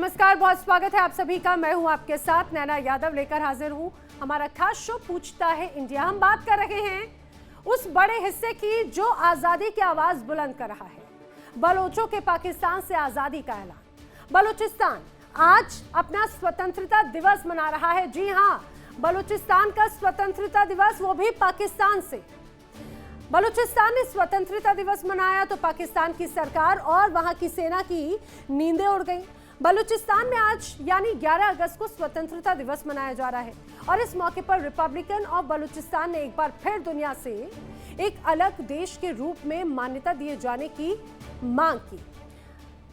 नमस्कार, बहुत स्वागत है आप सभी का। मैं हूं आपके साथ नैना यादव, लेकर हाजिर हूं हमारा खास शो पूछता है इंडिया। हम बात कर रहे हैं उस बड़े हिस्से की जो आजादी की आवाज बुलंद कर रहा है, बलोचों के पाकिस्तान से आजादी का ऐलान। बलूचिस्तान आज अपना स्वतंत्रता दिवस मना रहा है। जी हां, बलूचिस्तान का स्वतंत्रता दिवस, वो भी पाकिस्तान से। बलूचिस्तान ने स्वतंत्रता दिवस मनाया तो पाकिस्तान की सरकार और वहां की सेना की नींदें उड़ गईं। बलूचिस्तान में आज यानी 11 अगस्त को स्वतंत्रता दिवस मनाया जा रहा है और इस मौके पर रिपब्लिकन ऑफ बलूचिस्तान ने एक बार फिर दुनिया से एक अलग देश के रूप में मान्यता दिए जाने की मांग की।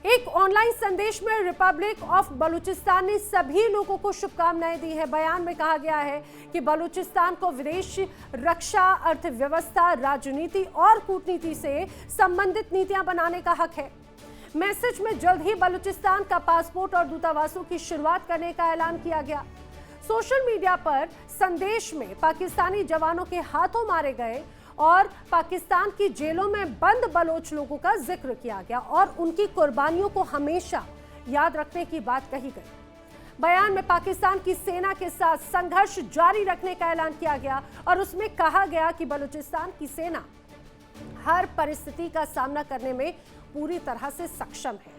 एक ऑनलाइन संदेश में रिपब्लिक ऑफ बलूचिस्तान ने सभी लोगों को शुभकामनाएं दी है। बयान में कहा गया है कि बलूचिस्तान को विदेश, रक्षा, अर्थव्यवस्था, राजनीति और कूटनीति से संबंधित नीतियां बनाने का हक है। मैसेज में जल्द ही बलूचिस्तान का पासपोर्ट और दूतावासों की शुरुआत करने का ऐलान किया गया। सोशल मीडिया पर संदेश में पाकिस्तानी जवानों के हाथों मारे गए और पाकिस्तान की जेलों में बंद बलोच लोगों का जिक्र किया गया और उनकी कुर्बानियों को हमेशा याद रखने की बात कही गई। बयान में पाकिस्तान की सेना के साथ संघर्ष जारी रखने का ऐलान किया गया और उसमें कहा गया कि बलूचिस्तान की सेना हर परिस्थिति का सामना करने में पूरी तरह से सक्षम है।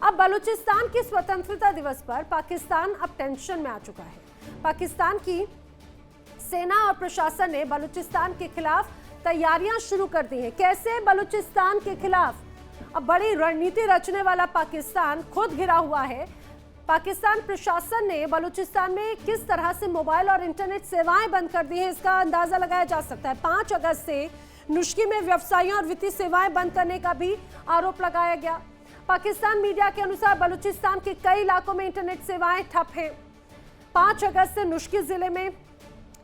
अब बलूचिस्तान की स्वतंत्रता दिवस पर पाकिस्तान अब टेंशन में आ चुका है। पाकिस्तान की सेना और प्रशासन ने बलूचिस्तान के खिलाफ तैयारियां शुरू कर दी हैं। कैसे बलूचिस्तान के खिलाफ? अब बड़ी रणनीति रचने वाला पाकिस्तान खुद घिरा हुआ है। पाकिस्तान प्रशासन ने बलूचिस्तान में किस तरह से मोबाइल और इंटरनेट सेवाएं बंद कर दी है, इसका अंदाजा लगाया जा सकता है। 5 अगस्त से नुश्की में व्यवसायों और वित्तीय सेवाएं बंद करने का भी आरोप लगाया गया। पाकिस्तान मीडिया के अनुसार बलूचिस्तान के कई इलाकों में इंटरनेट सेवाएं ठप हैं। 5 अगस्त से नुश्की जिले में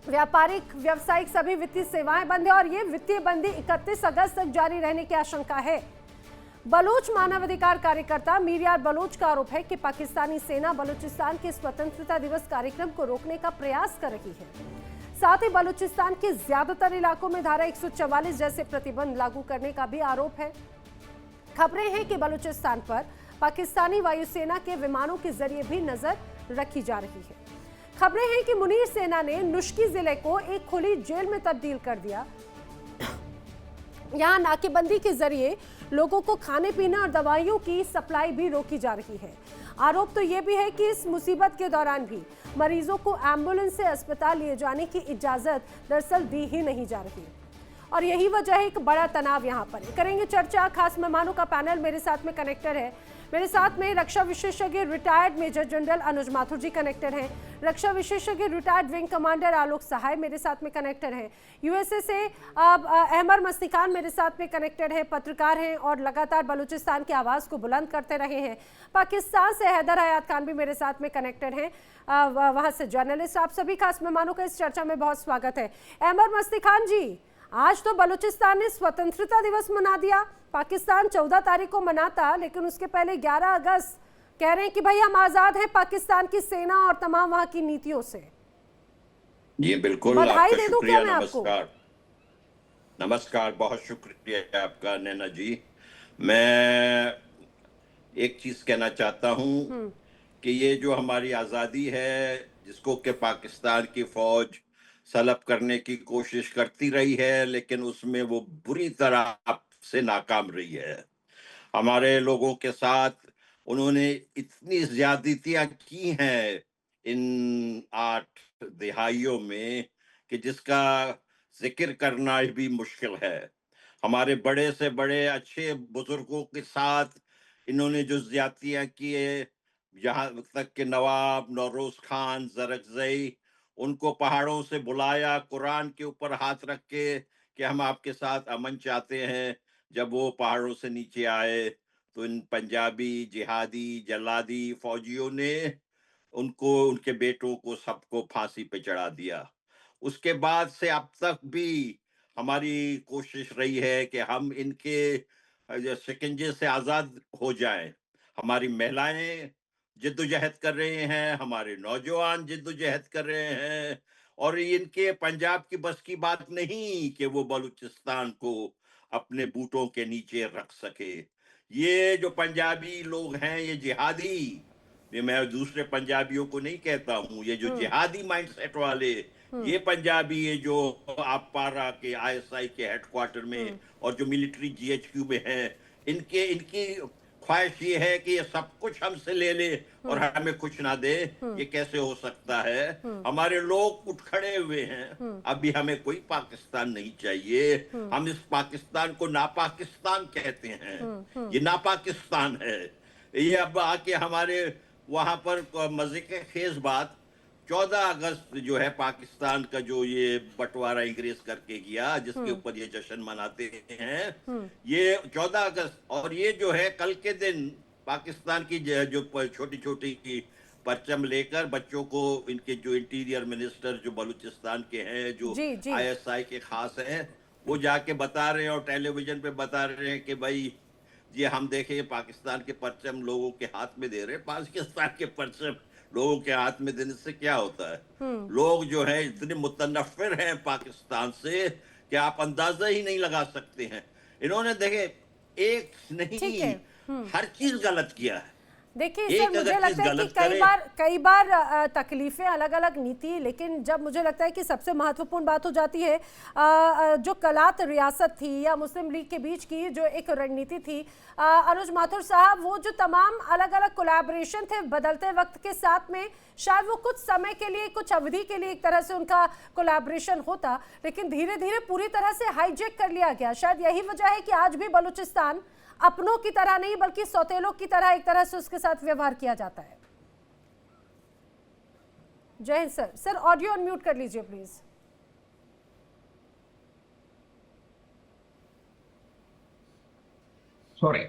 व्यापारिक, व्यावसायिक सभी वित्तीय सेवाएं बंद है और ये वित्तीय बंदी 31 अगस्त तक जारी रहने की आशंका है। बलूच मानवाधिकार कार्यकर्ता मीरियार बलोच का आरोप है कि पाकिस्तानी सेना बलूचिस्तान के स्वतंत्रता दिवस कार्यक्रम को रोकने का प्रयास कर रही है। साथ ही बलूचिस्तान के ज्यादातर इलाकों में धारा 144 जैसे प्रतिबंध लागू करने का भी आरोप है। खबरें हैं कि बलूचिस्तान पर पाकिस्तानी वायुसेना के विमानों के जरिए भी नजर रखी जा रही है। खबरें हैं कि मुनीर सेना ने नुश्की जिले को एक खुली जेल में तब्दील कर दिया। यहां नाकेबंदी के जरिए लोगों को खाने पीने और दवाइयों की सप्लाई भी रोकी जा रही है। आरोप तो यह भी है कि इस मुसीबत के दौरान भी मरीजों को एम्बुलेंस से अस्पताल लिए जाने की इजाजत दरअसल दी ही नहीं जा रही और यही वजह है एक बड़ा तनाव यहाँ पर। करेंगे चर्चा, खास मेहमानों का पैनल मेरे साथ में कनेक्टेड है। मेरे साथ में रक्षा विशेषज्ञ रिटायर्ड मेजर जनरल अनुज माथुर जी कनेक्टेड हैं। रक्षा विशेषज्ञ रिटायर्ड विंग कमांडर आलोक सहाय मेरे साथ में कनेक्टेड हैं। यूएसए से अहमर मस्ती खान मेरे साथ में कनेक्टेड है, पत्रकार हैं और लगातार बलूचिस्तान की आवाज़ को बुलंद करते रहे हैं। पाकिस्तान से हैदर हयात खान भी मेरे साथ में कनेक्टेड हैं, वहाँ से जर्नलिस्ट। आप सभी खास मेहमानों का इस चर्चा में बहुत स्वागत है। अहमर मस्ती खान जी, आज तो बलूचिस्तान ने स्वतंत्रता दिवस मना दिया। पाकिस्तान 14 तारीख को मनाता, लेकिन उसके पहले 11 अगस्त कह रहे हैं कि भाई हम आजाद हैं पाकिस्तान की सेना और तमाम वहां की नीतियों से। जी बिल्कुल, बधाई दे दूं क्या मैं आपको? नमस्कार, बहुत शुक्रिया आपका नैना जी। मैं एक चीज कहना चाहता हूं कि ये जो हमारी आजादी है, जिसको कि पाकिस्तान की फौज सलब करने की कोशिश करती रही है, लेकिन उसमें वो बुरी तरह से नाकाम रही है। हमारे लोगों के साथ उन्होंने इतनी ज्यादतियां की हैं इन 8 दिहाइयों में कि जिसका जिक्र करना भी मुश्किल है। हमारे बड़े से बड़े अच्छे बुजुर्गों के साथ इन्होंने जो ज्यादतियां की है, यहाँ तक कि नवाब नौरोज खान ज़रकज़ई, उनको पहाड़ों से बुलाया कुरान के ऊपर हाथ रख के कि हम आपके साथ अमन चाहते हैं। जब वो पहाड़ों से नीचे आए तो इन पंजाबी जिहादी जल्लादी फौजियों ने उनको, उनके बेटों को, सबको फांसी पे चढ़ा दिया। उसके बाद से अब तक भी हमारी कोशिश रही है कि हम इनके शिकंजे से आजाद हो जाएं। हमारी महिलाएं जिद्दोजहद कर रहे हैं, हमारे नौजवान जिद्दोजहद कर रहे हैं और इनके पंजाब की बस की बात नहीं कि वो बलूचिस्तान को अपने बूटों के नीचे रख सके। ये जो पंजाबी लोग हैं, ये जिहादी ये मैं दूसरे पंजाबियों को नहीं कहता हूँ, ये जो जिहादी माइंडसेट वाले ये पंजाबी, ये जो आप पारा के आईएसआई के हेडक्वार्टर में और जो मिलिट्री जीएचक्यू में हैं, इनकी ख्वाहिश ये है कि ये सब कुछ हमसे ले ले और हमें कुछ ना दे। ये कैसे हो सकता है? हमारे लोग उठ खड़े हुए हैं, अभी हमें कोई पाकिस्तान नहीं चाहिए। हम इस पाकिस्तान को नापाकिस्तान कहते हैं, ये नापाकिस्तान है। ये अब आके हमारे वहां पर मजे के खेज बात, 14 अगस्त जो है पाकिस्तान का जो ये बंटवारा अंग्रेज करके गया, जिसके ऊपर ये जश्न मनाते हैं, ये 14 अगस्त, और ये जो है कल के दिन पाकिस्तान की जो छोटी छोटी की परचम लेकर बच्चों को, इनके जो इंटीरियर मिनिस्टर जो बलूचिस्तान के हैं, जो आईएसआई के खास हैं, वो जाके बता रहे हैं और टेलीविजन पे बता रहे हैं कि भाई ये हम देखें पाकिस्तान के परचम लोगों के हाथ में दे रहे हैं। पाकिस्तान के परचम लोगों के हाथ में देने से क्या होता है? लोग जो है इतने मुतनफ्फिर हैं पाकिस्तान से कि आप अंदाजा ही नहीं लगा सकते हैं। इन्होंने देखे एक नहीं हर चीज गलत किया है। देखिए सर, मुझे लगता है कि कई बार तकलीफें अलग अलग नीति, लेकिन जब मुझे लगता है कि सबसे महत्वपूर्ण बात हो जाती है जो कलात रियासत थी या मुस्लिम लीग के बीच की जो एक रणनीति थी, अनुज माथुर साहब, वो जो तमाम अलग अलग कोलैबोरेशन थे बदलते वक्त के साथ में, शायद वो कुछ समय के लिए, कुछ अवधि के लिए एक तरह से उनका कोलैबोरेशन होता, लेकिन धीरे धीरे पूरी तरह से हाईजैक कर लिया गया। शायद यही वजह है कि आज भी बलूचिस्तान अपनों की तरह नहीं बल्कि सौतेलों की तरह एक तरह से उसके साथ व्यवहार किया जाता है। जय Hind sir. Sir audio unmute कर लीजिए प्लीज। सॉरी।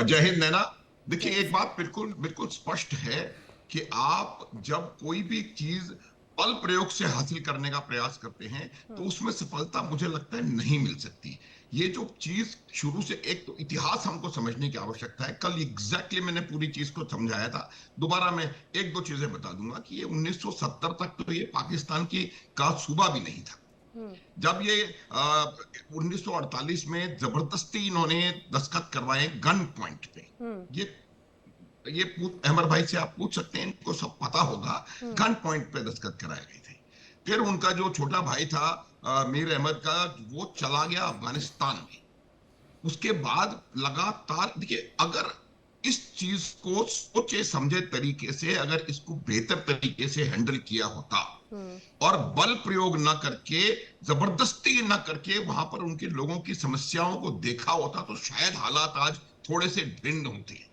जय हिंद नैना। देखिए, एक बात बिल्कुल बिल्कुल स्पष्ट है कि आप जब कोई भी चीज बल प्रयोग से हासिल करने का प्रयास करते हैं तो उसमें सफलता मुझे लगता है नहीं मिल सकती। ये जो चीज शुरू से, एक तो इतिहास हमको समझने की आवश्यकता है। कल एग्जैक्टली मैंने पूरी चीज को समझाया था, दोबारा मैं एक दो चीजें बता दूंगा कि ये 1970 तक तो ये पाकिस्तान का सूबा भी नहीं था। जब ये 1948 में जबरदस्ती इन्होंने दस्तखत करवाए गन पॉइंट पे, ये अहमद भाई से आप पूछ सकते हैं, इनको सब पता होगा, गन पॉइंट पे दस्तखत कराए गए थे। फिर उनका जो छोटा भाई था मीर अहमद का, वो चला गया अफगानिस्तान में। उसके बाद लगातार, देखिए, अगर इस चीज को सोचे समझे तरीके से, अगर इसको बेहतर तरीके से हैंडल किया होता और बल प्रयोग ना करके, जबरदस्ती ना करके वहां पर उनके लोगों की समस्याओं को देखा होता, तो शायद हालात आज थोड़े से भिन्न होते।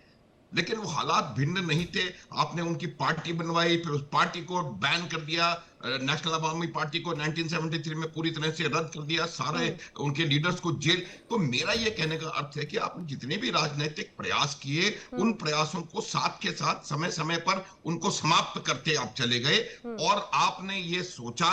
लेकिन वो हालात भिन्न नहीं थे। आपने उनकी पार्टी बनवाई, फिर उस पार्टी को बैन कर दिया, नेशनल अवामी पार्टी को 1973 में पूरी तरह से रद्द कर दिया, सारे उनके लीडर्स को जेल। तो मेरा ये कहने का अर्थ है कि आपने जितने भी राजनीतिक प्रयास किए, उन प्रयासों को साथ के साथ समय समय पर उनको समाप्त करते आप चले गए, और आपने ये सोचा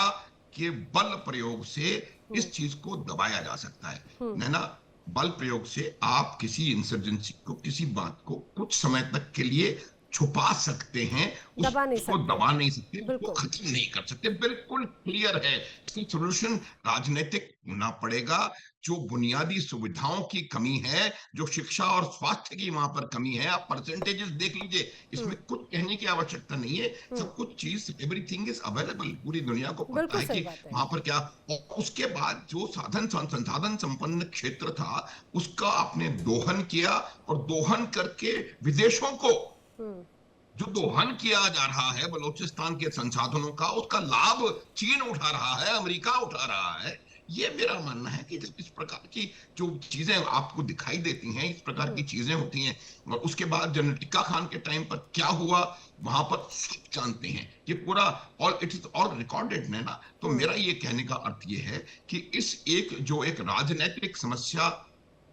कि बल प्रयोग से इस चीज को दबाया जा सकता है। नैना, बल प्रयोग से आप किसी इंसर्जेंसी को, किसी बात को कुछ समय तक के लिए छुपा सकते हैं, उसको दबा नहीं सकते, उसको खत्म नहीं कर सकते। बिल्कुल क्लियर है। इसका सोल्यूशन राजनीतिक होना पड़ेगा। जो बुनियादी सुविधाओं की कमी है, जो शिक्षा और स्वास्थ्य की वहां पर कमी है, आप परसेंटेजेस देख लीजिए, इसमें कुछ कहने की आवश्यकता नहीं है। सब कुछ चीज, एवरीथिंग इज अवेलेबल, पूरी दुनिया को पता है कि वहां पर क्या। और उसके बाद जो संसाधन संपन्न क्षेत्र था, उसका आपने दोहन किया, और दोहन करके विदेशों को, जो दोहन किया जा रहा है बलूचिस्तान के संसाधनों का, उसका लाभ चीन उठा रहा है, अमेरिका उठा रहा है। ये मेरा मानना है कि इस प्रकार की जो चीजें आपको दिखाई देती हैं, इस प्रकार की चीजें होती हैं। और उसके बाद जनरल टिक्का खान के टाइम पर क्या हुआ, वहां पर सब जानते हैं, ये पूरा all, it is all recorded है ना। तो मेरा ये कहने का अर्थ ये है कि इस एक राजनीतिक समस्या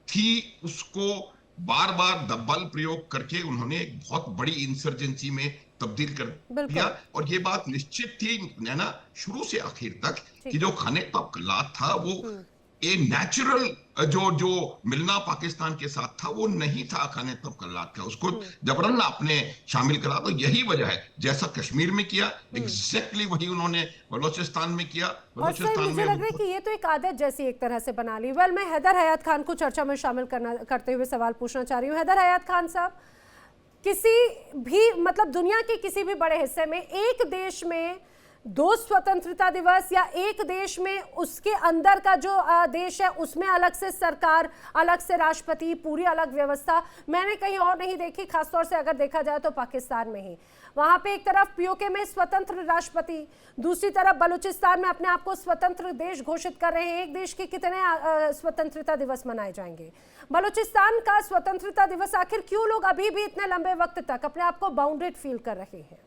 थी, उसको बार बार बल प्रयोग करके उन्होंने एक बहुत बड़ी इंसर्जेंसी में तब्दील कर दिया। और ये बात निश्चित थी ना शुरू से आखिर तक कि जो खाने कलात था, वो ए नेचुरल जो मिलना पाकिस्तान के साथ था, वो नहीं था खाने कलात का, उसको जबरन आपने शामिल करा। तो यही वजह है, जैसा कश्मीर में किया, एग्जैक्टली वही उन्होंने बलूचिस्तान में किया। बलूचिस्तान में मुझे लग रहा है कि ये तो एक आदत जैसी एक तरह से बना ली। मैं हैदर हयात खान को चर्चा में शामिल करते हुए सवाल पूछना चाह रही हूँ। हैदर हयात खान साहब, किसी भी मतलब दुनिया के किसी भी बड़े हिस्से में एक देश में 2 स्वतंत्रता दिवस या एक देश में उसके अंदर का जो देश है उसमें अलग से सरकार, अलग से राष्ट्रपति, पूरी अलग व्यवस्था मैंने कहीं और नहीं देखी, खासतौर से अगर देखा जाए तो पाकिस्तान में ही। वहां पे एक तरफ पीओके में स्वतंत्र राष्ट्रपति, दूसरी तरफ बलूचिस्तान में अपने आप को स्वतंत्र देश घोषित कर रहे हैं। एक देश के कितने स्वतंत्रता दिवस मनाए जाएंगे? बलूचिस्तान का स्वतंत्रता दिवस आखिर क्यों लोग अभी भी इतने लंबे वक्त तक अपने आप को बाउंडेड फील कर रहे हैं?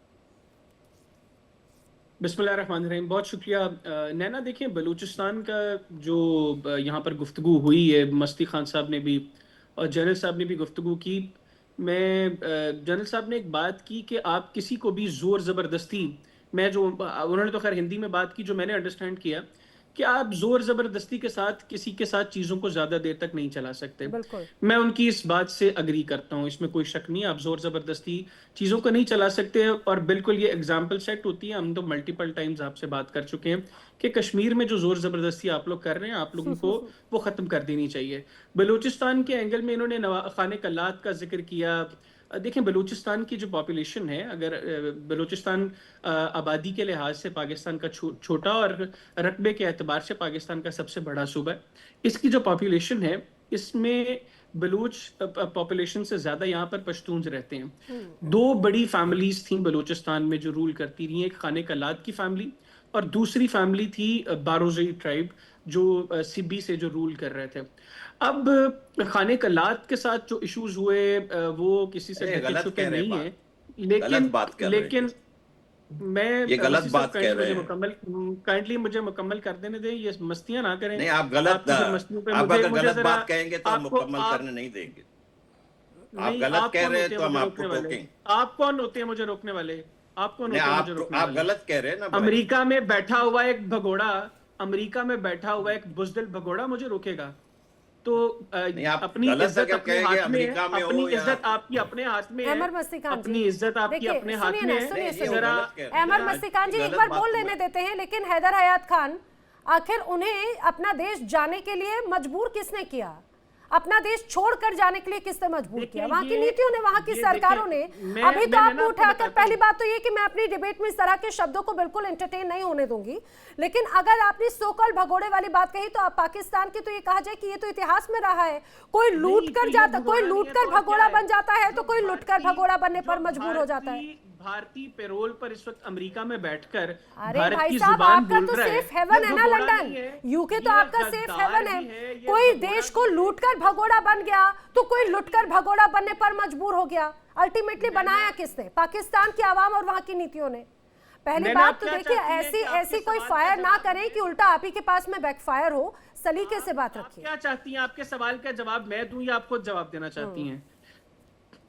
बिस्मिल्लाहिर्रहमानिर्रहीम, बहुत शुक्रिया नैना। देखिए, बलूचिस्तान का जो यहाँ पर गुफ्तगू हुई है, मस्ती खान साहब ने भी और जनरल साहब ने भी गुफ्तगू की। जनरल साहब ने एक बात की कि आप किसी को भी ज़ोर ज़बरदस्ती, उन्होंने तो खैर हिंदी में बात की, जो मैंने अंडरस्टैंड किया कि आप जोर जबरदस्ती के साथ किसी के साथ चीजों को ज्यादा देर तक नहीं चला सकते। मैं उनकी इस बात से अग्री करता हूँ, इसमें कोई शक नहीं। आप जोर जबरदस्ती चीजों को नहीं चला सकते और बिल्कुल ये एग्जाम्पल सेट होती है। हम तो मल्टीपल टाइम्स आपसे बात कर चुके हैं कि कश्मीर में जो जोर जबरदस्ती आप लोग कर रहे हैं, आप लोगों को वो खत्म कर देनी चाहिए। बलूचिस्तान के एंगल में इन्होंने खाने कल्लात का जिक्र किया। देखें, बलूचिस्तान की जो पॉपुलेशन है, अगर बलूचिस्तान आबादी के लिहाज से पाकिस्तान का छोटा और रकबे के एतबार से पाकिस्तान का सबसे बड़ा सूबा है, इसकी जो पॉपुलेशन है इसमें बलूच पॉपुलेशन से ज्यादा यहाँ पर पश्तून्स रहते हैं। 2 बड़ी फैमिलीज थी बलूचिस्तान में जो रूल करती रही। एक खाने कल्लात की फैमिली और दूसरी फैमिली थी बारोज़ई ट्राइब जो सिब्बी से जो रूल कर रहे थे। अब खाने कल्लात के साथ जो इश्यूज हुए वो किसी से ढके छुपे नहीं है, लेकिन मैं ये गलत बात कह रहे हैं। काइंडली मुझे मुकम्मल कर देने दें, ये मस्तियां ना करें। नहीं, आप गलत अगर गलत बात कहेंगे तो हम मुकम्मल करने नहीं देंगे। आप गलत कह रहे हैं तो हम आपको रोकेंगे। आप कौन होते हैं मुझे रोकने वाले? आप कौन होते हैं मुझे रोकने वाले? आप गलत कह रहे हैं ना। अमेरिका में बैठा हुआ एक भगोड़ा, अमेरिका में बैठा हुआ एक बुज़दिल भगोड़ा मुझे रोकेगा? तो अपनी इज्जत अपने हाथ में है, अपनी इज्जत आपकी अपने हाथ में है, अपनी इज्जत आपकी अपने हाथ में है। जरा अहमद मस्ती खान जी एक बार बोल लेने देते हैं। लेकिन हैदर हयात खान, आखिर उन्हें अपना देश जाने के लिए मजबूर किसने किया? अपना देश छोड़कर जाने के लिए किसने मजबूर किया? वहां की नीतियों ने, वहां की सरकारों ने। अभी तो आपको उठाकर, पहली बात तो ये कि मैं अपनी डिबेट में इस तरह के शब्दों को बिल्कुल एंटरटेन नहीं होने दूंगी, लेकिन अगर आपने सो कॉल्ड भगोड़े वाली बात कही तो आप पाकिस्तान की तो ये कहा जाए कि ये तो इतिहास में रहा है। कोई लूट कर जाता, कोई लूट कर भगोड़ा बन जाता है तो कोई लूट कर भगोड़ा बनने पर मजबूर हो जाता है। भारतीय पेरोल पर इस वक्त अमेरिका में बैठकर भारत की जुबान बोल रहा है। सेफ हेवन है ना लंदन, यूके तो आपका सेफ हेवन है। कोई देश को लूटकर भगोड़ा बन गया तो कोई लुटकर भगोड़ा बनने पर मजबूर हो गया। अल्टीमेटली बनाया किसने? पाकिस्तान की आवाम और वहां की नीतियों ने। पहली बात तो देखिए, ऐसी कोई फायर ना करें कि उल्टा आप ही के पास में बैकफायर हो। सलीके से बात रखिए। क्या चाहती हैं? आपके सवाल का जवाब मैं दूं या आप खुद जवाब देना चाहती हैं?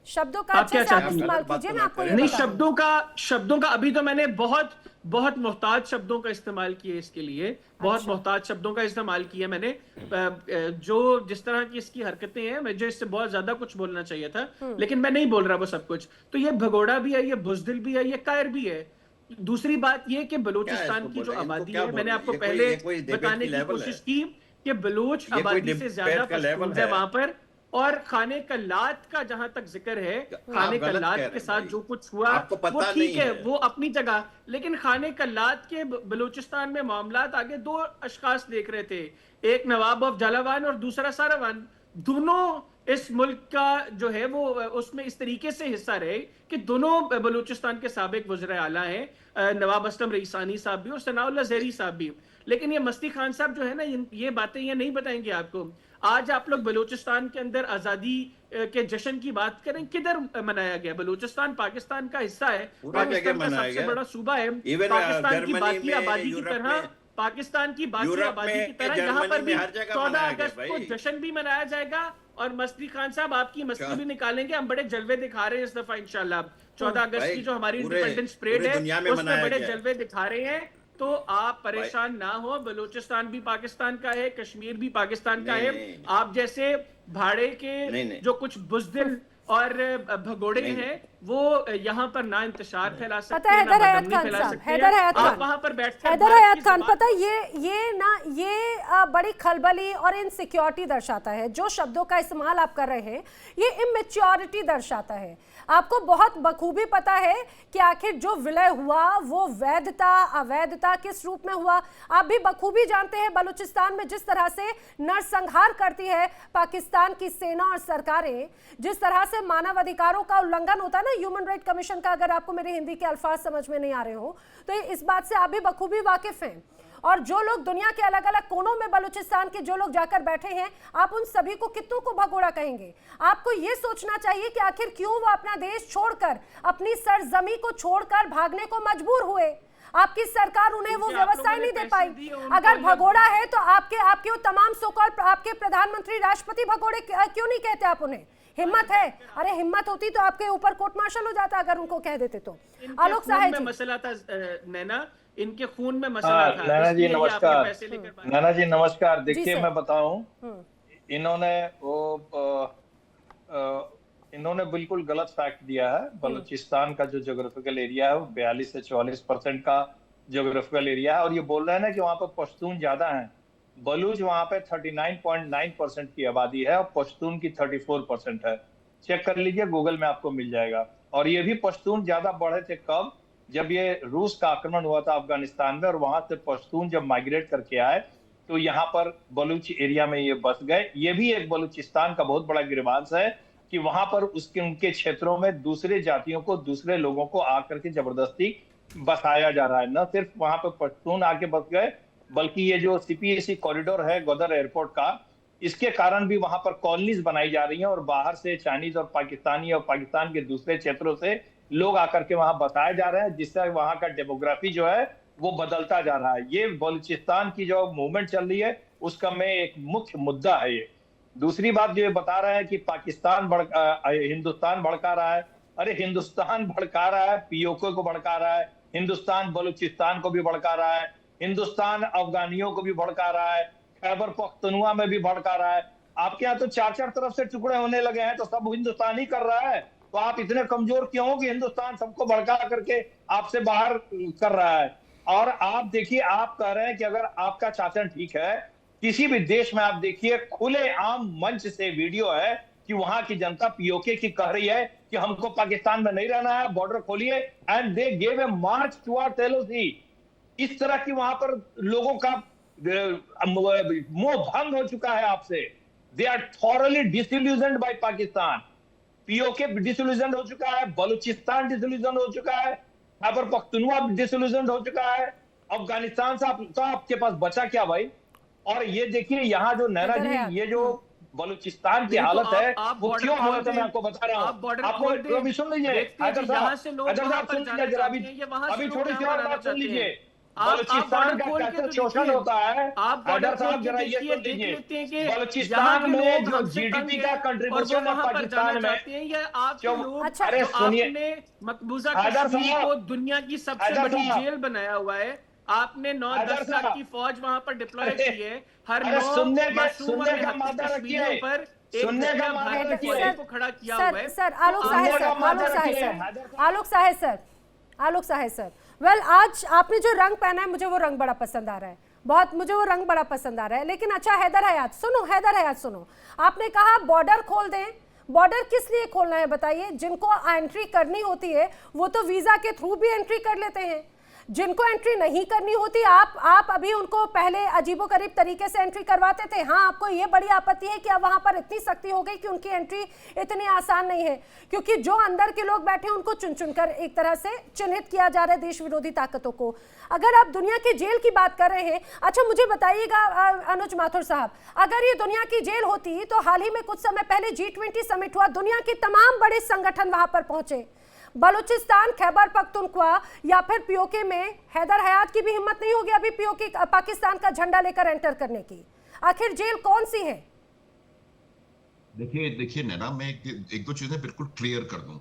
शब्दों का अच्छे से इस्तेमाल कीजिए। मैं आपको नहीं, शब्दों का अभी तो मैंने बहुत मोहताज शब्दों का इस्तेमाल किया इसके लिए। बहुत मोहताज शब्दों का इस्तेमाल किया मैंने। जो जिस तरह की इसकी हरकतें हैं, मुझे इससे बहुत ज्यादा कुछ बोलना चाहिए था, लेकिन मैं नहीं बोल रहा वो सब कुछ। तो ये भगोड़ा भी है, ये बुज़दिल भी है, ये कायर भी है। दूसरी बात ये कि बलूचिस्तान की जो आबादी है, मैंने आपको पहले बताने की कोशिश की कि बलूच आबादी से ज्यादा पश्तून है वहां पर। और खाने कल्लात का जहां तक जिक्र है, खाने कल्लात के साथ जो कुछ हुआ वो ठीक है, वो अपनी जगह। लेकिन खाने कल्लात के बलूचिस्तान में मामलात आगे 2 अशखास देख रहे थे, एक नवाब ऑफ जलावन और दूसरा सारावन। दोनों इस मुल्क का जो है वो उसमें इस तरीके से हिस्सा रहे कि दोनों बलूचिस्तान के साबिक वज़ीर आला हैं, नवाब असलम रईसानी साहब भी और सनाउल्लाह ज़हरी साहब भी। लेकिन ये मस्ती खान साहब जो है ना, ये बातें ये नहीं बताएंगे आपको। आज आप लोग बलूचिस्तान के अंदर आजादी के जश्न की बात करें, किधर मनाया गया? बलूचिस्तान पाकिस्तान का हिस्सा है, पाकिस्तान का सबसे बड़ा सूबा है। पाकिस्तान की बाकी आबादी की तरह, पाकिस्तान की बाकी आबादी की तरह यहाँ पर भी 14 अगस्त को जश्न भी मनाया जाएगा। और मस्ती खान साहब आपकी मस्ती भी निकालेंगे, हम बड़े जलवे दिखा रहे हैं इस दफा इंशाल्लाह। 14 अगस्त की जो हमारी इंडिपेंडेंस परेड है उसमें बड़े जलवे दिखा रहे हैं। तो आप परेशान ना हो, बलूचिस्तान भी पाकिस्तान का है, कश्मीर भी पाकिस्तान का है। आप जैसे भाड़े के जो कुछ बुज़दिल और भगोड़े हैं वो यहाँ पर ना इंतशार फैला सकते हैं, हैदर हयात खान साहब, हैदर हयात खान, वहां पर बैठकर हैदर हयात खान, पता ये बड़ी खलबली और इनसिक्योरिटी दर्शाता है। जो शब्दों का इस्तेमाल आप कर रहे हैं ये इमेच्योरिटी दर्शाता है। आपको बहुत बखूबी पता है कि आखिर जो विलय हुआ वो वैधता अवैधता किस रूप में हुआ। आप भी बखूबी जानते हैं बलूचिस्तान में जिस तरह से नरसंहार करती है पाकिस्तान की सेना और सरकारें, जिस तरह से मानव अधिकारों का उल्लंघन होता है ना, ह्यूमन राइट कमीशन का, अगर आपको मेरे हिंदी के अल्फाज समझ में नहीं आ रहे हो तो इस बात से आप भी बखूबी वाकिफ हैं। और जो लोग दुनिया के अलग अलग कोनों में बलूचिस्तान के जो लोग जाकर बैठे हैं, आप उन सभी को कितनों को भगोड़ा कहेंगे। आपको यह सोचना चाहिए कि आखिर क्यों वो अपना देश छोड़कर, अपनी सरजमी को छोड़कर भागने को मजबूर हुए। आपकी सरकार उन्हें वो व्यवस्थाएं नहीं दे पाई। अगर भगोड़ा है तो आपके वो तमाम सोकॉल्ड आपके प्रधानमंत्री राष्ट्रपति भगोड़े क्यों नहीं कहते आप उन्हें? हिम्मत है? अरे हिम्मत होती तो आपके ऊपर कोर्ट मार्शल हो जाता अगर उनको कह देते तो। आलोक साहे जी, मसला था नैना, इनके खून में मसला था। नैना जी नमस्कार। नैना जी नमस्कार। जी देखिए मैं बताऊं, इन्होंने बिल्कुल गलत फैक्ट दिया है। बलूचिस्तान का जो ज्योग्राफिकल एरिया है वो 42 से 44% का ज्योग्राफिकल एरिया है, और ये बोल रहे हैं ना कि वहां पर पश्तून ज्यादा हैं। बलूच वहां पे 39.9% की आबादी है और पश्तून की 34% है। चेक कर लीजिए, गूगल में आपको मिल जाएगा। और ये भी पश्तून ज्यादा बढ़े थे कब? जब ये रूस का आक्रमण हुआ था अफगानिस्तान में, और वहां से पश्तून जब माइग्रेट करके आए तो यहाँ पर बलूच एरिया में ये बस गए। ये भी एक बलूचिस्तान का बहुत बड़ा गिरबांस है कि वहां पर उनके क्षेत्रों में दूसरे जातियों को, दूसरे लोगों को आकर के जबरदस्ती बसाया जा रहा है। न सिर्फ वहां पर पश्तून आके बस गए, बल्कि ये जो CPSC कॉरिडोर है गदर एयरपोर्ट का, इसके कारण भी वहां पर कॉलोनीज बनाई जा रही हैं, और बाहर से चाइनीज और पाकिस्तानी और पाकिस्तान के दूसरे क्षेत्रों से लोग आकर के वहां बसाए जा रहे हैं, जिससे वहां का डेमोग्राफी जो है वो बदलता जा रहा है। ये बलूचिस्तान की जो मूवमेंट चल रही है उसका में एक मुख्य मुद्दा है ये। दूसरी बात जो ये बता रहा है कि हिंदुस्तान भड़का रहा है। अरे हिंदुस्तान भड़का रहा है, POK को भड़का रहा है, हिंदुस्तान बलूचिस्तान को भी भड़का रहा है, हिंदुस्तान अफगानियों को भी भड़का रहा है, खैबर पख्तूनख्वा में भी भड़का रहा है। आपके यहाँ तो 4-4 तरफ से टुकड़े होने लगे हैं, तो सब हिंदुस्तान ही कर रहा है। तो आप इतने कमजोर क्यों हो कि हिंदुस्तान सबको भड़का करके आपसे बाहर कर रहा है? और आप देखिए, आप कह रहे हैं कि अगर आपका शासन ठीक है, किसी भी देश में आप देखिए खुले आम मंच से वीडियो है कि वहां की जनता POK की कह रही है कि हमको पाकिस्तान में नहीं रहना है, बॉर्डर खोलिए, and they gave a March towards LOC। इस तरह की वहां पर लोगों का मोह भंग हो चुका है आपसे। They are thoroughly disillusioned by Pakistan. POK disillusioned हो चुका है, बलूचिस्तान डिसइल्यूजन्ड हो चुका है, खैबर पख्तूनख्वा डिसइल्यूजन्ड हो चुका है। अफगानिस्तान से तो आपके पास बचा क्या भाई? और ये देखिए यहाँ जो नैना जी, ये जो बलूचिस्तान की हालत है वो क्यों हालत है मैं आपको बता रहा हूँ। आपको अभी सुन लीजिए, हैदर साहब सुन लीजिए जरा, अभी थोड़ी सी और बात सुन लीजिए। बलूचिस्तान का कैसे शोषण होता है, हैदर साहब जरा ये सुन लीजिए। बलूचिस्तान में जो GDP का कंट्रीब्यूशन है पाकिस्तान में, अरे सुनिए, मकबूजा कश्मीर को दुनिया की सबसे बड़ी जेल बनाया हुआ है। आपने 9-10 लाख की फौज वहां पर डिप्लॉय की है। हर सुनने का मादा रखिए, सुनने का मादा रखिए को खड़ा किया हुआ है। सर आलोक साहे सर, वेल आज आपने जो रंग पहना है मुझे वो रंग बड़ा पसंद आ रहा है, बहुत मुझे वो रंग बड़ा पसंद आ रहा है। लेकिन अच्छा हैदर हयात सुनो, आपने कहा बॉर्डर खोल दें। बॉर्डर किस लिए खोलना है बताइए? जिनको एंट्री करनी होती है वो तो वीजा के थ्रू भी एंट्री कर लेते हैं, जिनको एंट्री नहीं करनी होती आप अभी उनको पहले अजीबोगरीब तरीके से एंट्री करवाते थे। हाँ, आपको ये बड़ी आपत्ति है कि अब वहां पर इतनी सख्ती हो गई कि उनकी एंट्री इतनी आसान नहीं है, क्योंकि जो अंदर के लोग बैठे हैं उनको चुन चुनकर एक तरह से चिन्हित किया जा रहा है देश विरोधी ताकतों को। अगर आप दुनिया की जेल की बात कर रहे हैं, अच्छा मुझे बताइएगा अनुज माथुर साहब, अगर ये दुनिया की जेल होती तो हाल ही में कुछ समय पहले G20 समिट हुआ, दुनिया के तमाम बड़े संगठन वहां पर पहुंचे। बलूचिस्तान, खैबर पख्तूनख्वा या फिर POK में हैदर हयात की भी हिम्मत नहीं होगी अभी POK पाकिस्तान का झंडा लेकर एंटर करने की। आखिर जेल कौन सी है? देखिए नैना, मैं एक दो चीजें बिल्कुल क्लियर कर दूं,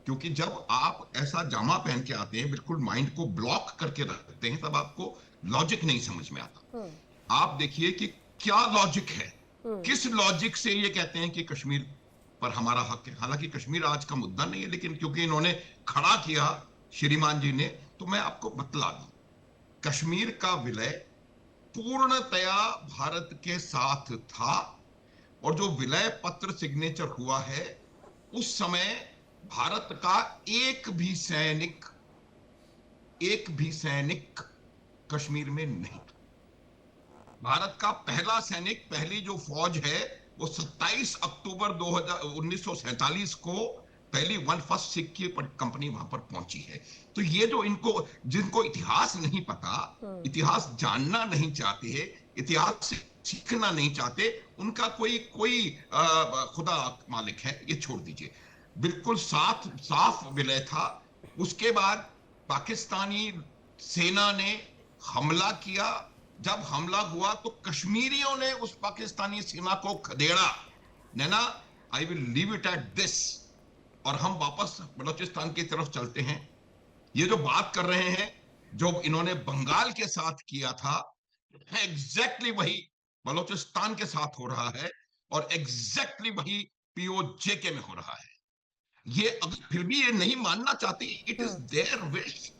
क्योंकि जब आप ऐसा जामा पहन के आते हैं, बिल्कुल माइंड को ब्लॉक करके रखते हैं, तब आपको लॉजिक नहीं समझ में आता। आप देखिए कि क्या लॉजिक है, किस लॉजिक से ये कहते हैं कि कश्मीर पर हमारा हक है। हालांकि कश्मीर आज का मुद्दा नहीं है, लेकिन क्योंकि इन्होंने खड़ा किया श्रीमान जी ने, तो मैं आपको बतला दूं, कश्मीर का विलय पूर्णतया भारत के साथ था, और जो विलय पत्र सिग्नेचर हुआ है उस समय भारत का एक भी सैनिक कश्मीर में नहीं था। भारत का पहला सैनिक, पहली जो फौज है वो 27 अक्टूबर 1947 को पहली वन फर्स्ट सिख की कंपनी वहां पर पहुंची है। तो ये जो जिनको इतिहास नहीं पता, इतिहास जानना नहीं चाहते हैं, इतिहास से सीखना नहीं चाहते, उनका कोई खुदा मालिक है, ये छोड़ दीजिए। बिल्कुल साफ विलय था। उसके बाद पाकिस्तानी सेना ने हमला किया। जब हमला हुआ तो कश्मीरियों ने उस पाकिस्तानी सेना को खदेड़ा। Naina, I will leave it at this, और हम वापस बलूचिस्तान की तरफ चलते हैं। ये जो बात कर रहे हैं, जो इन्होंने बंगाल के साथ किया था, एग्जैक्टली वही बलूचिस्तान के साथ हो रहा है, और एग्जैक्टली वही POJK में हो रहा है। ये अगर फिर भी ये नहीं मानना चाहती, इट इज देयर विश।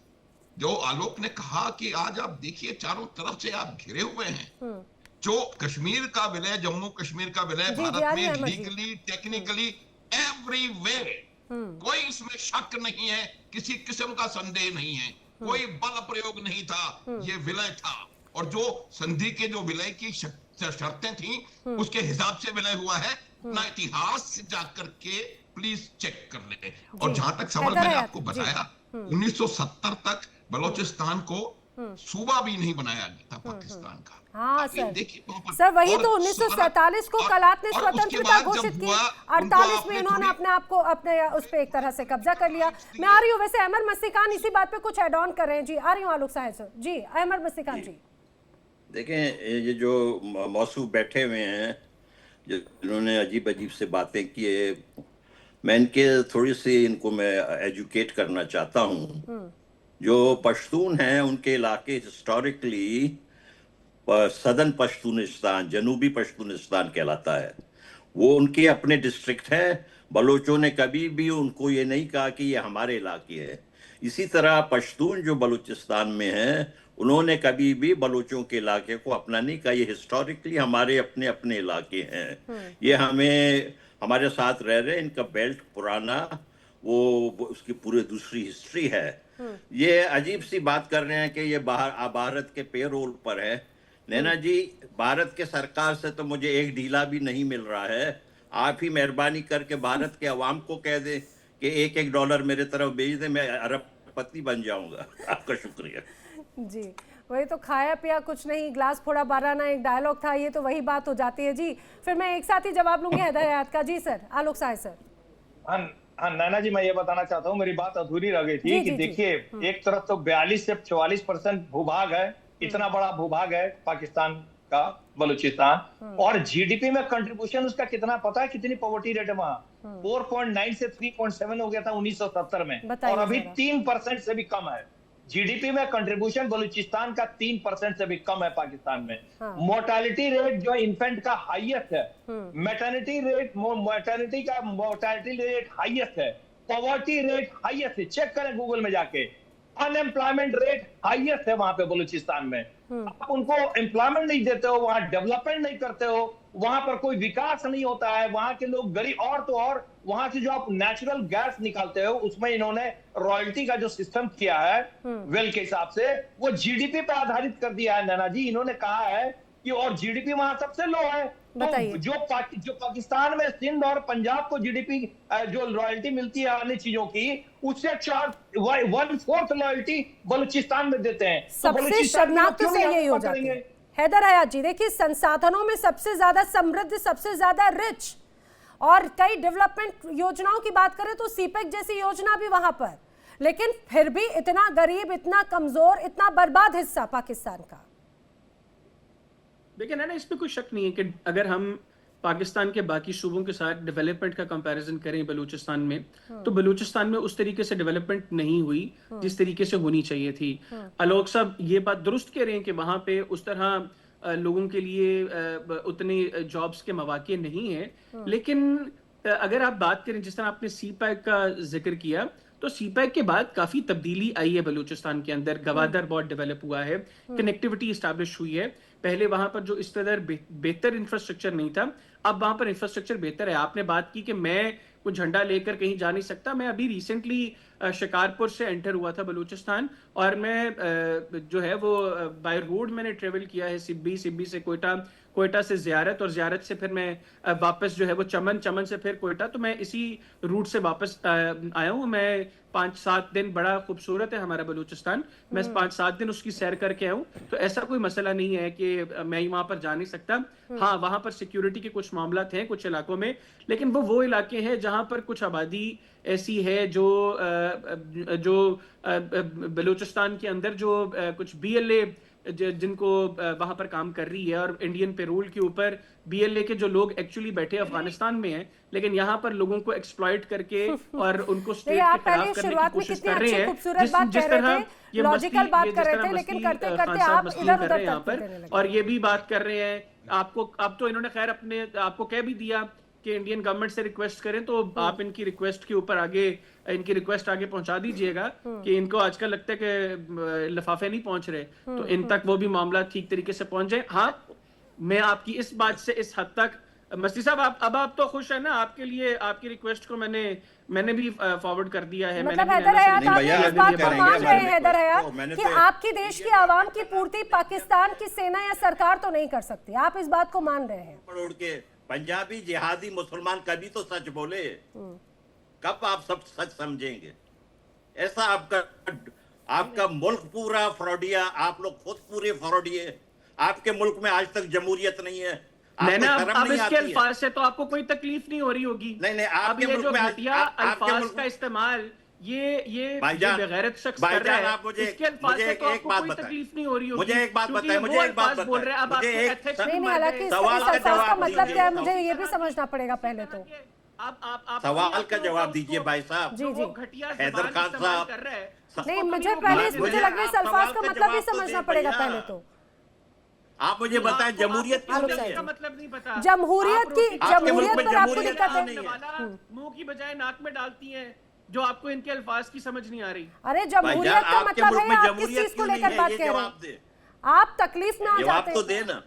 जो आलोक ने कहा कि आज आप देखिए चारों तरफ से आप घिरे हुए हैं। जो कश्मीर का विलय, जम्मू कश्मीर का विलय भारत में लीगली, टेक्निकली, एवरीवेयर, कोई इसमें शक नहीं है, किसी किस्म का संदेह नहीं है, कोई बल प्रयोग नहीं था, ये विलय था। और जो संधि के जो विलय की शर्तें थी, उसके हिसाब से विलय हुआ है। अपना इतिहास जाकर के प्लीज चेक कर ले। और जहां तक सवाल मैंने आपको बताया, 1970 तक बलूचिस्तान को सूबा भी नहीं बनाया गया था पाकिस्तान का। हाँ सर, वही तो 1947 को कलात ने स्वतंत्रता घोषित की, 48 में इन्होंने अपने आप को अपने उस पे एक तरह से कब्जा कर लिया। मैं आ रही हूँ, वैसे अहमद मस्ती खान इसी बात पे कुछ ऐड ऑन कर रहे हैं। जी आ रही हूँ आलोक साहब सर। जी अहमद मस्ती खान जी। देखें, ये जो मौसूफ बैठे हुए हैं, जिन्होंने अजीब अजीब से बातें की है, मैं इनके थोड़ी सी इनको मैं एजुकेट करना चाहता हूँ। जो पश्तून हैं, उनके इलाके हिस्टोरिकली सदर्न पश्तूनिस्तान, जनूबी पश्तूनिस्तान कहलाता है। वो उनके अपने डिस्ट्रिक्ट है। बलोचों ने कभी भी उनको ये नहीं कहा कि ये हमारे इलाके है। इसी तरह पश्तून जो बलूचिस्तान में है, उन्होंने कभी भी बलोचों के इलाके को अपना नहीं कहा। ये हिस्टोरिकली हमारे अपने अपने इलाके हैं। ये हमारे साथ रह रहे, इनका बेल्ट पुराना, वो उसकी पूरी दूसरी हिस्ट्री है। ये अजीब सी बात कर रहे हैं कि ये भारत के पेरोल पर है। नैना जी, भारत के सरकार से तो मुझे एक ढीला भी नहीं मिल रहा है। आप ही मेहरबानी करके भारत के अवाम को कह दे कि एक $1 मेरे तरफ भेज दे, मैं अरबपति बन जाऊंगा। आपका शुक्रिया जी। वही तो, खाया पिया कुछ नहीं, ग्लास फोड़ा बाराना एक डायलॉग था, ये तो वही बात हो जाती है। जी फिर मैं एक साथ ही जवाब लूंगी हैदराबाद का। जी सर, आलोक साहब सर। हाँ नैना जी, मैं ये बताना चाहता हूँ, मेरी बात अधूरी रह गई थी कि देखिए, एक तरफ तो 42 से 44% भूभाग है, इतना बड़ा भूभाग है पाकिस्तान का बलूचिस्तान, और GDP में कंट्रीब्यूशन उसका कितना पता है? कितनी पॉवर्टी रेट है वहाँ? 4.9 से 3.7 हो गया था 1970 में, और अभी 3% से भी कम है। GDP में कंट्रीब्यूशन बलूचिस्तान का 3% से भी कम है पाकिस्तान में। मोर्टालिटी रेट जो इन्फेंट का हाईएस्ट है, मैटरनिटी रेट हाईएस्ट है, पॉवर्टी रेट हाईएस्ट है, चेक करें गूगल में जाके। अनएम्प्लॉयमेंट रेट हाईएस्ट है वहां पे बलूचिस्तान में। आप उनको एम्प्लॉयमेंट नहीं देते हो, वहां डेवलपमेंट नहीं करते हो, वहां पर कोई विकास नहीं होता है, वहां के लोग गरीब। और तो और वहां से जो आप नेचुरल गैस निकालते हो, उसमें इन्होंने रॉयल्टी का जो सिस्टम किया है वेल के हिसाब से, वो GDP पे आधारित कर दिया है। नैना जी, इन्होंने कहा है कि और GDP वहां सबसे लो है। तो जो पाकिस्तान में सिंध और पंजाब को GDP जो रॉयल्टी मिलती है अन्य चीजों की, उससे 1/4 रॉयल्टी बलूचिस्तान में देते हैं। सबसे शर्मनाक तो यही हो जाती है। हैदर हयात जी, देखिए, संसाधनों में सबसे ज्यादा समृद्ध, सबसे ज्यादा रिच, और कई डेवलपमेंट योजनाओं की बात करें तो CPEC जैसी योजना भी वहां पर, लेकिन फिर भी इतना गरीब, इतना कमजोर, इतना बर्बाद हिस्सा पाकिस्तान का। देखिए ना, इसमें कोई शक नहीं है कि अगर हम पाकिस्तान के बाकी सूबों के साथ डेवलपमेंट का कंपैरिजन करें बलूचिस्तान में, तो बलूचिस्तान में उस तरीके से डेवलपमेंट नहीं हुई जिस तरीके से होनी चाहिए थी। आलोक साहब ये बात दुरुस्त कह रहे हैं कि वहां पे उस तरह लोगों के लिए उतने जॉब्स के मौके नहीं है, लेकिन अगर आप बात करें, जिस तरह आपने CPEC का जिक्र किया, तो CPEC के बाद काफी तब्दीली आई है बलूचिस्तान के अंदर। गवादर बहुत डेवलप हुआ है, कनेक्टिविटी एस्टैब्लिश हुई है। पहले वहां पर जो इस तरह बेहतर इंफ्रास्ट्रक्चर नहीं था, अब वहां पर इंफ्रास्ट्रक्चर बेहतर है। आपने बात की कि मैं कोई झंडा लेकर कहीं जा नहीं सकता। मैं अभी रिसेंटली शिकारपुर से एंटर हुआ था बलूचिस्तान, और मैं जो है वो बाय रोड मैंने ट्रेवल किया है सिब्बी, सिब्बी से कोयटा, कोयटा से ज़ियारत, और ज़ियारत से फिर मैं वापस जो है वो चमन, चमन से फिर कोयटा। तो मैं इसी रूट से वापस आया हूँ। मैं 5-7 दिन, बड़ा खूबसूरत है हमारा बलूचिस्तान, मैं 5-7 दिन उसकी सैर करके आया हूँ। तो ऐसा कोई मसला नहीं है कि मैं वहां पर जा नहीं सकता। हाँ, वहां पर सिक्योरिटी के कुछ मामला थे कुछ इलाकों में, लेकिन वो इलाके हैं जहां पर कुछ आबादी ऐसी है जो बलूचिस्तान के अंदर जो कुछ BLA जिनको वहां पर काम कर रही है, और इंडियन पेरोल के ऊपर BLA के जो लोग एक्चुअली बैठे अफगानिस्तान में हैं, लेकिन यहाँ पर लोगों को एक्सप्लॉइट करके और उनको स्टेट के खिलाफ करने की कोशिश कर रहे हैं। जिस तरह ये लॉजिकल बात कर रहे थे, लेकिन करते करते आप इधर उधर यहाँ पर, और ये भी बात कर रहे हैं आपको। अब तो इन्होंने खैर अपने आपको कह भी दिया कि इंडियन गवर्नमेंट से रिक्वेस्ट करें, तो आप इनकी रिक्वेस्ट के ऊपर इनकी रिक्वेस्ट आगे पहुंचा दीजिएगा कि इनको आजकल लगता है कि लिफाफे नहीं पहुंच रहे, तो इन तक वो भी मामला ठीक तरीके से पहुंच जाए। हाँ, मैं आपकी इस बात से इस हद तक, मस्ती साहब, आप तो खुश है ना? आपके लिए आपकी रिक्वेस्ट को मैंने भी फॉरवर्ड कर दिया है। मतलब हैदर हयात, आप इस बात को मान रहे हैं हैदर हयात कि आपकी देश की आवाम की पूर्ति पाकिस्तान की सेना या सरकार तो नहीं कर सकती, आप इस बात को मान रहे हैं? करोड़ के पंजाबी जिहादी मुसलमान कभी तो सच बोले, कब आप सब सच समझेंगे? ऐसा आपका मुल्क पूरा फ्रॉडिया, आप लोग खुद पूरे फ्रॉडिये। आपके मुल्क में आज तक जमहूरियत नहीं है। अब इसके अल्फाज से तो आपको कोई तकलीफ नहीं हो रही होगी। नहीं, आपके मुल्क में अल्फाज का इस्तेमाल ये बेगैरत शख्स कर रहा है, इसके अल्फाज से तो आपको कोई तकलीफ नहीं हो रही होगी। मुझे एक बात बताएं, मुझे एक बात बोल रहे हैं। अब आपको एथिक्स नहीं, हालांकि सवाल का मतलब क्या है मुझे ये भी समझना पड़ेगा पहले तो। आप सवाल का जवाब दीजिए भाई साहब। जी जी, हैदर खान साहब कर रहे हैं। नहीं, मुझे लग रहा है इस अल्फाज का मतलब भी समझना पड़ेगा पहले तो। आप मुझे बताएं, जमहूरियत क्यों नहीं है? मतलब नहीं पता। जमहूरियत पर आपको दिक्कत है? मुंह की बजाय नाक में डालती हैं, जो आपको इनके अल्फाज की समझ नहीं आ रही। अरे जमहूरियत का मतलब है, आप किस चीज को लेकर बात कर रहे हैं? आप तकलीफ में आ जाते हैं तो देना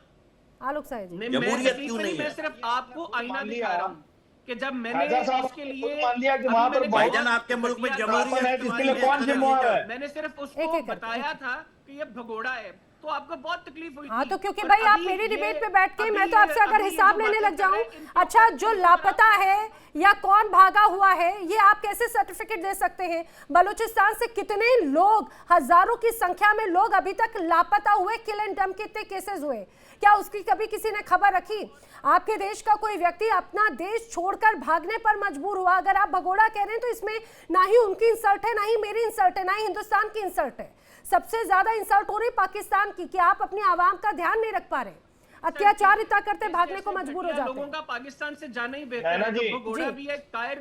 आलोक साहब जी। जमहूरियत क्यों नहीं है? मैं सिर्फ आपको आईना दिखा रहा हूँ कि जब मैंने उसके लिए भाईजान, आपके मुल्क में जमहूरियत इसके लिए कौन जिम्मेदार है? मैंने सिर्फ उसको बताया था कि ये भगोड़ा है, तो आपको बहुत तकलीफ हुई। हाँ, तो क्योंकि भाई आप मेरी डिबेट पे बैठ के मैं तो आपसे अगर हिसाब लेने लग जाऊं, अच्छा जो लापता है या कौन भागा हुआ है, ये आप कैसे सर्टिफिकेट दे सकते हैं? बलूचिस्तान से कितने लोग, हजारों की संख्या में लोग अभी तक लापता हुए, किल एंड डंप कितने केसेस हुए, क्या उसकी कभी किसी ने खबर रखी? आपके देश का कोई व्यक्ति अपना देश छोड़कर भागने पर मजबूर हुआ, अगर आप भगोड़ा कह रहे हैं तो इसमें ना ही उनकी इंसल्ट है, ना ही मेरी इंसल्ट है, ना ही हिंदुस्तान की इंसल्ट है। सबसे ज्यादा इंसल्ट हो रही पाकिस्तान की कि आप अपनी आवाम का ध्यान नहीं रख पा रहे, अत्याचार इतना करते भागने को मजबूर हो जाते हैं। लोगों का पाकिस्तान से जाना ही बेहतर है।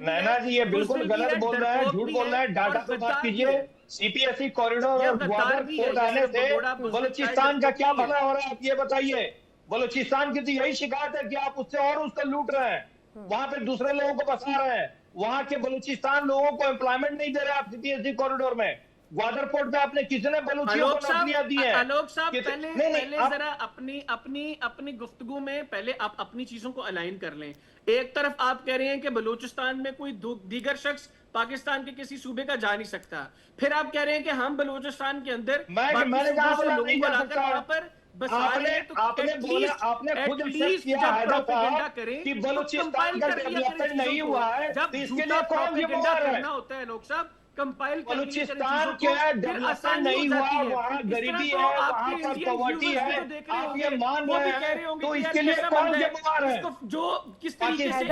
नैना जी ये बिल्कुल गलत बोल रहा है, झूठ बोल रहा है। डाटा पे बात कीजिए। CPSE कॉरिडोर और ग्वादर पोर्ट आने से बलूचिस्तान का क्या भला हो रहा है, आप ये बताइए। बलूचिस्तान की तो यही शिकायत है कि आप उससे और उसका लूट रहे हैं, वहां पे दूसरे लोगों को फंसा रहे हैं। वहां के बलूचिस्तान लोगों को एम्प्लॉयमेंट नहीं दे रहे आप CPSE कॉरिडोर में। ग्वादर पोर्ट पे आपने किसने बलूचियों को नौकरियां दी है? आलोक साहब, पहले जरा अपनी गुफ्तगू में पहले आप अपनी चीजों को अलाइन कर लें। एक तरफ आप कह रहे हैं कि बलूचिस्तान में कोई दीगर शख्स पाकिस्तान के किसी सूबे का जा नहीं सकता, फिर आप कह रहे हैं कि हम बलूचिस्तान के अंदर मैंने कहा नहीं जा सकता। वहां पर आपने खुद एक्सेप्ट किया हैदर साहब कि बलूचिस्तान का डेवलपमेंट नहीं हुआ है, तो इसके लिए कौन जिम्मेदार है? होता है लोग साहब, कंपाइल बलूचिस्तान के डेवलपमेंट नहीं हुआ, वहाँ गरीबी है, वहाँ पर पॉवर्टी है, आप ये मान रहे हैं, तो इसके लिए कौन जिम्मेदार है? जो किस तरीके से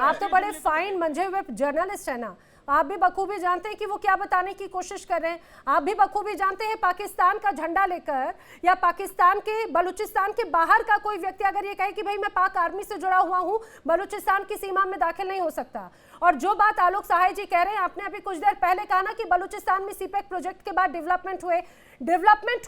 आप तो बड़े फाइन मंझे हुए जर्नलिस्ट है ना, आप भी बखूबी जानते हैं कि वो क्या बताने की कोशिश कर रहे हैं। आप भी बखूबी जानते हैं पाकिस्तान का झंडा लेकर या पाकिस्तान के बलूचिस्तान के बाहर का कोई व्यक्ति अगर ये कहे कि भाई मैं पाक आर्मी से जुड़ा हुआ हूं, बलूचिस्तान की सीमा में दाखिल नहीं हो सकता। और जो बात आलोक सहाय जी कह रहे हैं, आपने अभी कुछ देर पहले कहा ना कि बलूचिस्तान में सीपेक प्रोजेक्ट के बाद डेवलपमेंट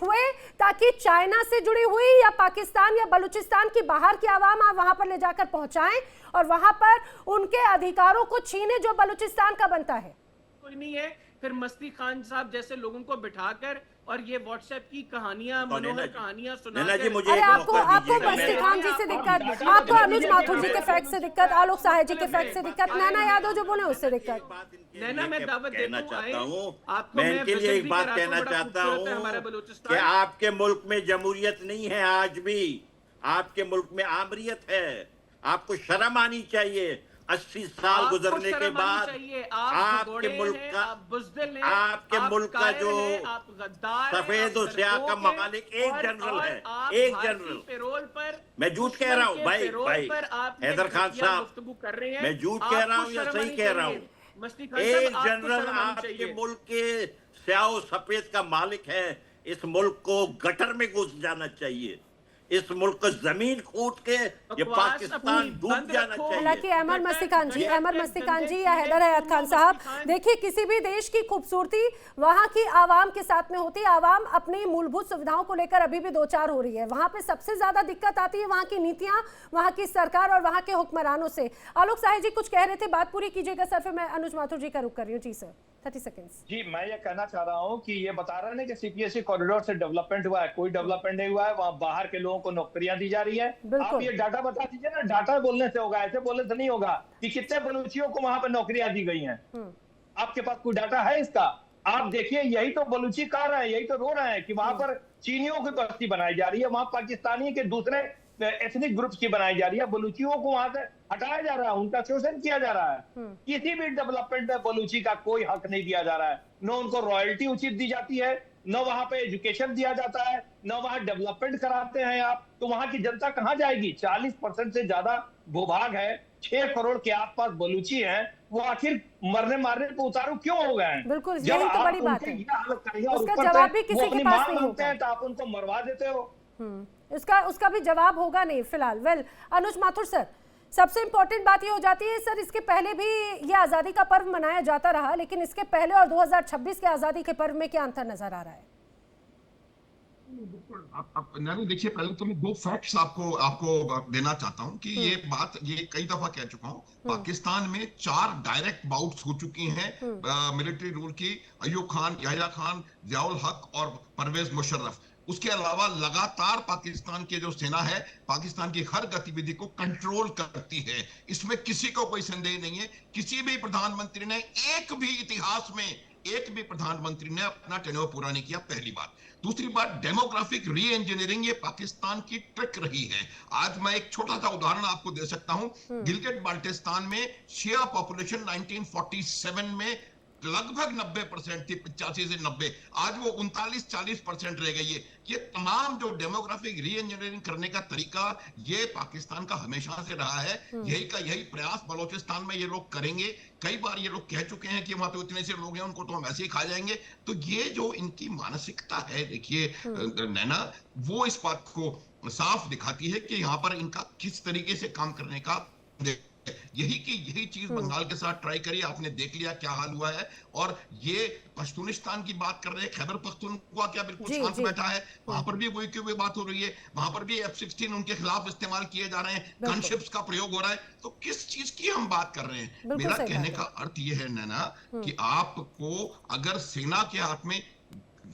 हुए ताकि चाइना से जुड़ी हुई या पाकिस्तान या बलूचिस्तान की बाहर की आवाम आप वहां पर ले जाकर पहुंचाएं और वहां पर उनके अधिकारों को छीने जो बलूचिस्तान का बनता है। कोई नहीं है फिर मस्ती खान साहब जैसे लोगों को बिठाकर और ये व्हाट्सएप की कहानियां, मनोहर कहानियां नैना जी सुनाकर। मुझे अरे एक आपको मौका आपको दीजिएगा, मस्ती मैं- खान जी से दिक्कत, आपको अनुज माथुर जी के फैक्ट से दिक्कत, आलोक साहे जी के फैक्ट से दिक्कत, नैना यादव जो बोले उससे दिक्कत। नैना मैं दावत कहना देता चाहता हूँ, आपको मैं इनके लिए एक बात कहना चाहता हूँ हमारा कि बलूचिस्तान आपके मुल्क में जमहूरियत नहीं है आज भी, आपके मुल्क में आमरियत है। आपको शर्म आनी चाहिए। 80 साल गुजरने के बाद आपके मुल्क का, आपके मुल्क का जो सफेद और स्याह का ममालिक एक जनरल है, एक जनरल। पेरोल पर मैं झूठ कह रहा हूँ भाई, हैदर खान साहब, कर रहे हैं। मैं झूठ कह रहा हूँ या सही कह रहा हूँ? एक जनरल आपके मुल्क के स्याह और सफेद का मालिक है। इस मुल्क को गटर में घुस जाना चाहिए। इस मुल्क को जमीन खोद के ये पाकिस्तान डूब जाना चाहिए। हालांकि अहमद मस्तिकान जी, अहमद मस्तिकान जी या हैदर हयात खान साहब, देखिए किसी भी देश की खूबसूरती वहाँ की आवाम के साथ में होती है। आवाम अपनी मूलभूत सुविधाओं को लेकर अभी भी दो चार हो रही है। वहाँ पे सबसे ज्यादा दिक्कत आती है वहाँ की नीतियां, वहाँ की सरकार और वहाँ के हुक्मरानों से। आलोक साहे जी कुछ कह रहे थे, बात पूरी कीजिएगा सर, फिर मैं अनुज माथुर जी का रुख कर रही हूँ। जी सर, 30 सेकेंड्स। जी, मैं ये कहना चाह रहा हूँ कि ये बता रहे हैं कि सीपीएसई कॉरिडोर से डेवलपमेंट हुआ है, कोई डेवलपमेंट नहीं हुआ है। वहाँ बाहर के लोगों को नौकरियां दी जा रही है। आप ये डाटा बता दीजिए ना, डाटा बोलने से होगा, ऐसे बोलने से नहीं होगा कि कितने बलूचियों को वहां पर नौकरियां दी गई हैं। आपके पास कोई डाटा है इसका? आप देखिए, यही तो बलूची कह रहे हैं, यही तो रो रहे हैं कि वहां पर चीनियों की बस्ती बनाई जा रही है, वहां पाकिस्तानी के दूसरे एथनिक ग्रुप्स की बनाई जा रही है। बलूचियों को वहां से हटाया जा रहा है, उनका शोषण किया जा रहा है। किसी भी डेवलपमेंट में बलूची का कोई हक नहीं दिया जा रहा है। न उनको रॉयल्टी उचित दी जाती है, न वहां पे एजुकेशन दिया जाता है, न वहां डेवलपमेंट कराते हैं आप। तो वहां की जनता कहां जाएगी? 40% से ज्यादा भूभाग है, 6 करोड़ के आसपास बलूची हैं। वो आखिर मरने मारने को उतारू क्यों हो गए हैं? बिल्कुल, यही तो बड़ी बात है। उसका उसका जवाब भी किसी के पास नहीं होगा। तो आप उनको मरवा देते हो। उसका भी जवाब होगा नहीं फिलहाल। वेल, अनुज माथुर सर, सबसे इंपॉर्टेंट बात ये हो जाती है सर, इसके पहले भी ये आजादी का पर्व मनाया जाता रहा, लेकिन इसके पहले और 2026 के आजादी के पर्व में क्या अंतर नजर आ रहा है? नहीं, देखिए, पहले तो मैं 2 फैक्ट्स आपको देना चाहता हूं कि ये बात ये कई दफा कह चुका हूं। पाकिस्तान में 4 डायरेक्ट बाउट्स हो चुकी हैं मिलिट्री रूल की। अयूब खान, याह्या खान, जियाउल हक और परवेज मुशर्रफ। उसके अलावा लगातार पाकिस्तान की जो सेना है, पाकिस्तान की हर गतिविधि को कंट्रोल करती है। इसमें किसी को कोई संदेह नहीं है। किसी भी प्रधानमंत्री ने, एक भी इतिहास में एक भी प्रधानमंत्री ने अपना टेन्योर पूरा नहीं किया, पहली बात। दूसरी बात, डेमोग्राफिक री इंजीनियरिंग ये पाकिस्तान की ट्रिक रही है। आज मैं एक छोटा सा उदाहरण आपको दे सकता हूं। गिलगित बाल्टिस्तान में शिया पॉपुलेशन 1947 में लगभग 90% थी, 85 से 90। आज वो 39-40% रह गई है। ये तमाम जो डेमोग्राफिक री इंजीनियरिंग करने का तरीका, ये पाकिस्तान का हमेशा से रहा है। यही प्रयास बलोचिस्तान में ये लोग करेंगे। कई बार ये लोग कह चुके हैं कि वहां तो इतने से लोग हैं, उनको तो हम ऐसे ही खा जाएंगे। तो ये जो इनकी मानसिकता है, देखिए नैना, वो इस बात को साफ दिखाती है कि यहाँ पर इनका किस तरीके से काम करने का यही चीज बंगाल के साथ ट्राई करिए। आपने देख लिया क्या हाल हुआ है। और ये पश्तूनिस्तान की बात कर रहे हैं, खैबर पख्तूनख्वा क्या बिल्कुल शांत बैठा है, वहां पर भी वही की हुई बात हो रही है। वहां पर भी F-16 उनके खिलाफ इस्तेमाल किए जा रहे हैं, गनशिप्स का प्रयोग हो रहा है। तो किस चीज की हम बात कर रहे हैं? मेरा कहने का अर्थ यह है नैना कि आपको अगर सेना के हाथ में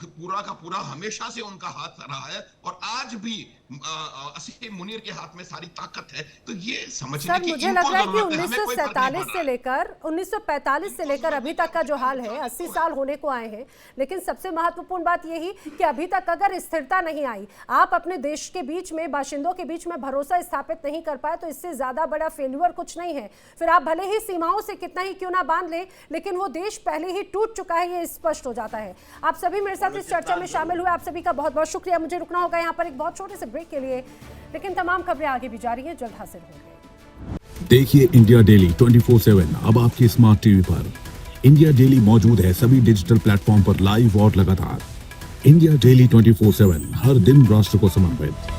पूरा का पूरा हमेशा से उनका हाथ रहा है और आज भी असीम मुनीर के हाथ में सारी ताकत है, तो ये समझने की मुझे लग रहा है कि 1947 से लेकर 1945 से लेकर अभी तक का जो हाल है, 80 साल होने को आए हैं। लेकिन सबसे महत्वपूर्ण बात यही कि अभी तक अगर स्थिरता नहीं आई, आप अपने देश के बीच में, बाशिंदों के बीच में भरोसा स्थापित नहीं कर पाए, तो इससे ज्यादा बड़ा फेल्यूर कुछ नहीं है। फिर आप भले ही सीमाओं से कितना ही क्यों ना बांध ले, लेकिन वो देश पहले ही टूट चुका है, ये स्पष्ट हो जाता है। आप सभी मेरे साथ इस चर्चा में शामिल हुए, आप सभी का बहुत बहुत शुक्रिया। मुझे रुकना होगा यहाँ पर एक बहुत छोटे से ब्रेक के लिए, लेकिन तमाम खबरें आगे भी जा रही हैं, जल्द हाजिर होंगे। देखिए इंडिया डेली 24/7 अब आपके स्मार्ट टीवी पर। इंडिया डेली मौजूद है सभी डिजिटल प्लेटफॉर्म पर लाइव और लगातार। इंडिया डेली 24/7 हर दिन राष्ट्र को समर्पित।